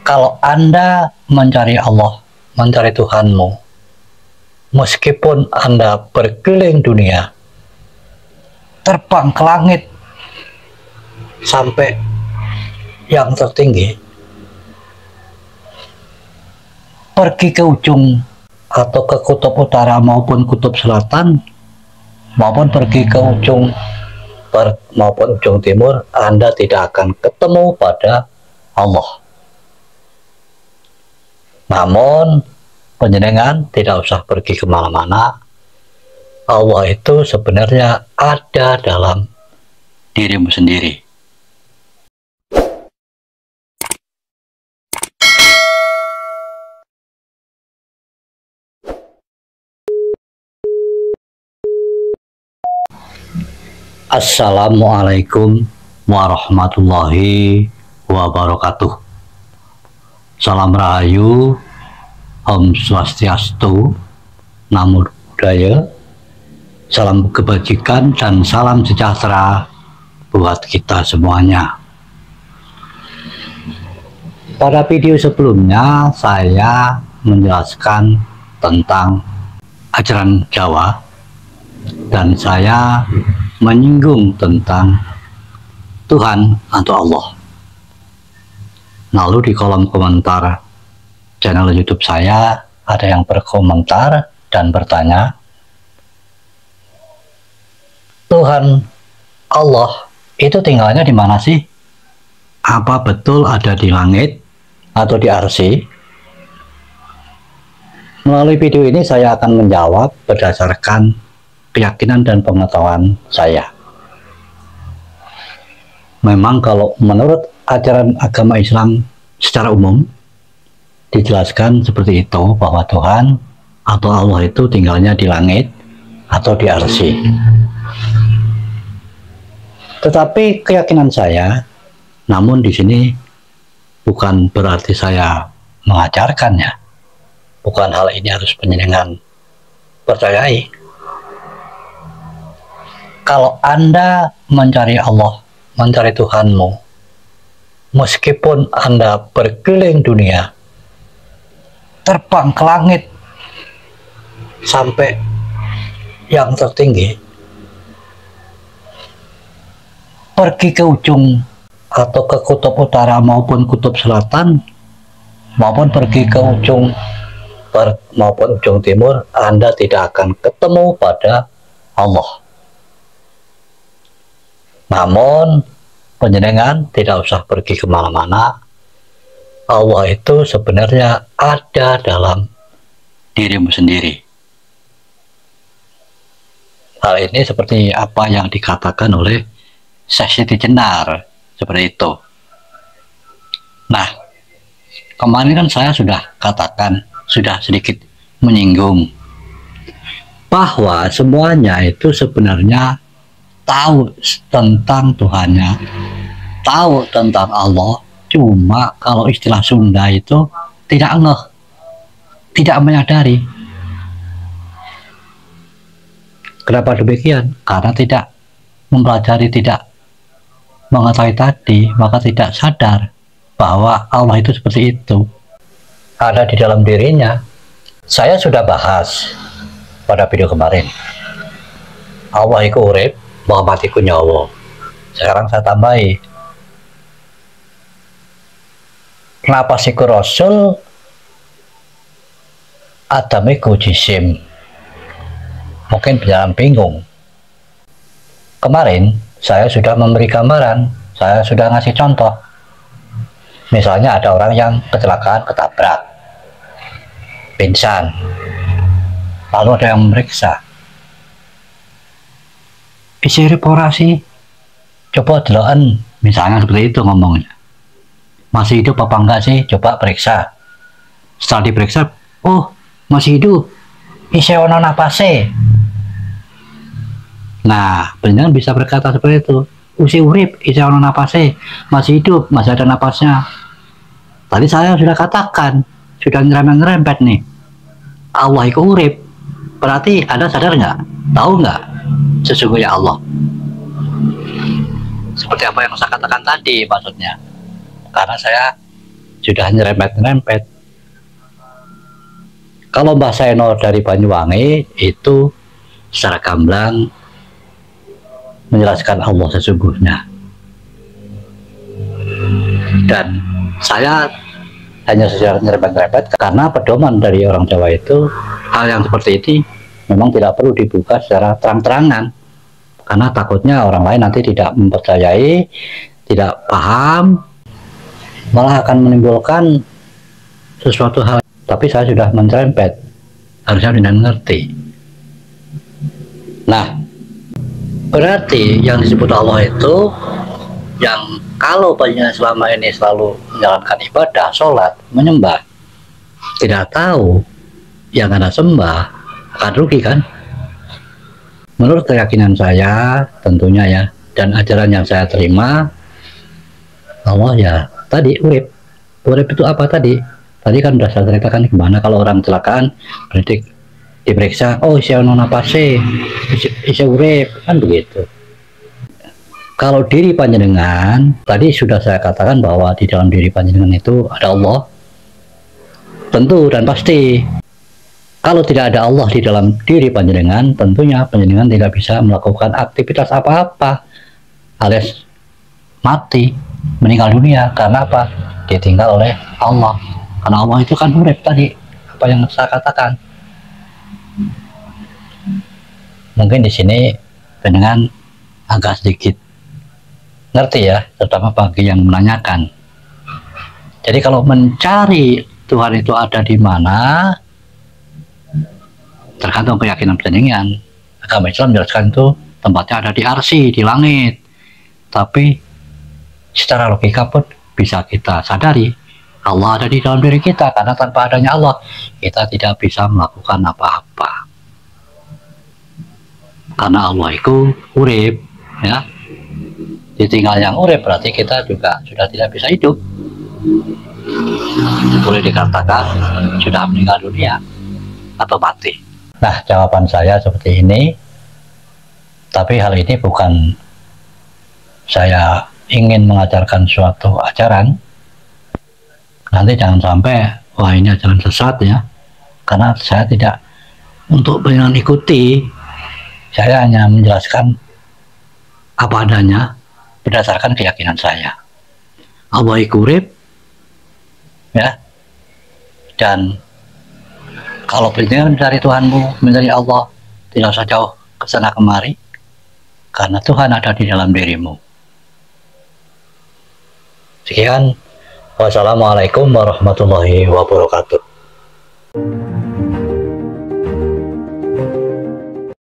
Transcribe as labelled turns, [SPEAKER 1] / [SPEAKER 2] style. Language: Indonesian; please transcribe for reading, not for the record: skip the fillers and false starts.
[SPEAKER 1] Kalau Anda mencari Allah, mencari Tuhanmu, meskipun Anda berkeliling dunia, terbang ke langit sampai yang tertinggi, pergi ke ujung atau ke kutub utara maupun kutub selatan, maupun pergi ke ujung maupun ujung timur, Anda tidak akan ketemu pada Allah. Namun panjenengan tidak usah pergi kemana-mana. Allah itu sebenarnya ada dalam dirimu sendiri. Assalamualaikum warahmatullahi wabarakatuh. Salam Rahayu, Om Swastiastu, Namo Buddhaya, salam kebajikan dan salam sejahtera buat kita semuanya. Pada video sebelumnya saya menjelaskan tentang ajaran Jawa dan saya menyinggung tentang Tuhan atau Allah. Lalu di kolom komentar channel YouTube saya ada yang berkomentar dan bertanya, Tuhan Allah itu tinggalnya di mana sih? Apa betul ada di langit atau di arsy? Melalui video ini saya akan menjawab berdasarkan keyakinan dan pengetahuan saya. Memang kalau menurut ajaran agama Islam secara umum dijelaskan seperti itu, bahwa Tuhan atau Allah itu tinggalnya di langit atau di arsy. Tetapi keyakinan saya, namun di sini bukan berarti saya mengajarkannya. Bukan hal ini harus panjenengan percayai. Kalau Anda mencari Allah, mencari Tuhanmu, meskipun Anda berkeliling dunia, terbang ke langit sampai yang tertinggi, pergi ke ujung atau ke kutub utara maupun kutub selatan, maupun pergi ke ujung maupun ujung timur, Anda tidak akan ketemu pada Allah. Namun panjenengan tidak usah pergi kemana-mana. Allah itu sebenarnya ada dalam dirimu sendiri. Hal ini seperti apa yang dikatakan oleh Syekh Siti Jenar, seperti itu. Nah, kemarin kan saya sudah katakan, sudah sedikit menyinggung bahwa semuanya itu sebenarnya tahu tentang Tuhannya, tahu tentang Allah, cuma kalau istilah Sunda itu tidak ngeh, tidak menyadari. Kenapa demikian? Karena tidak mempelajari, tidak mengetahui tadi, maka tidak sadar bahwa Allah itu seperti itu, ada di dalam dirinya. Saya sudah bahas pada video kemarin, Allah itu urip, Muhammad iku nyawa. Sekarang saya tambahi, kenapa siku Rasul, Adam iku jisim. Mungkin penjalan bingung. Kemarin saya sudah memberi gambaran, saya sudah ngasih contoh. Misalnya ada orang yang kecelakaan, ketabrak, pingsan, lalu ada yang memeriksa, isi reporasi, coba deloken, misalnya seperti itu ngomongnya, masih hidup apa enggak sih, coba periksa. Setelah diperiksa, oh masih hidup, isi ono napase. Nah, benar bisa berkata seperti itu, usi urip, isi ono napase, masih hidup, masih ada napasnya. Tadi saya sudah katakan, sudah nyerempet nih, Allah itu urip, berarti Anda sadar nggak, tahu nggak sesungguhnya Allah seperti apa yang saya katakan tadi maksudnya. Karena saya sudah nyerempet-nyerempet. Kalau Mbah Seno dari Banyuwangi itu secara gamblang menjelaskan Allah sesungguhnya, dan saya hanya secara nyerempet-nyerempet karena pedoman dari orang Jawa itu hal yang seperti ini memang tidak perlu dibuka secara terang-terangan, karena takutnya orang lain nanti tidak mempercayai, tidak paham, malah akan menimbulkan sesuatu hal. Tapi saya sudah menyerempet, harusnya tidak mengerti. Nah, berarti yang disebut Allah itu yang kalau banyak selama ini selalu menjalankan ibadah, sholat, menyembah, tidak tahu yang Anda sembah, akan rugi kan? Menurut keyakinan saya tentunya ya, dan ajaran yang saya terima, Allah ya tadi urip. Urip itu apa tadi? Tadi kan sudah saya ceritakan gimana kalau orang kecelakaan, berarti diperiksa, oh isi ono napase, isi urip, kan begitu. Kalau diri panjenengan, tadi sudah saya katakan bahwa di dalam diri panjenengan itu ada Allah, tentu dan pasti. Kalau tidak ada Allah di dalam diri panjenengan, tentunya panjenengan tidak bisa melakukan aktivitas apa-apa, alias mati, meninggal dunia. Karena apa? Ditinggal oleh Allah. Karena Allah itu kan urip tadi, apa yang saya katakan. Mungkin di sini panjenengan agak sedikit ngerti ya, terutama bagi yang menanyakan. Jadi kalau mencari Tuhan itu ada di mana, tergantung keyakinan panjenengan. Agama Islam menjelaskan itu tempatnya ada di arsi, di langit. Tapi secara logika pun bisa kita sadari Allah ada di dalam diri kita, karena tanpa adanya Allah kita tidak bisa melakukan apa-apa. Karena Allah itu urip, ya. Ditinggal yang urip berarti kita juga sudah tidak bisa hidup. Boleh dikatakan sudah meninggal dunia atau mati. Nah, jawaban saya seperti ini. Tapi hal ini bukan saya ingin mengajarkan suatu ajaran. Nanti jangan sampai, wah ini ajaran sesat ya. Karena saya tidak untuk mengikuti, saya hanya menjelaskan apa adanya berdasarkan keyakinan saya. Allah urip, ya. Dan kalau penting mencari Tuhanmu, mencari Allah, tidak usah jauh ke sana kemari, karena Tuhan ada di dalam dirimu. Sekian. Wassalamualaikum warahmatullahi wabarakatuh.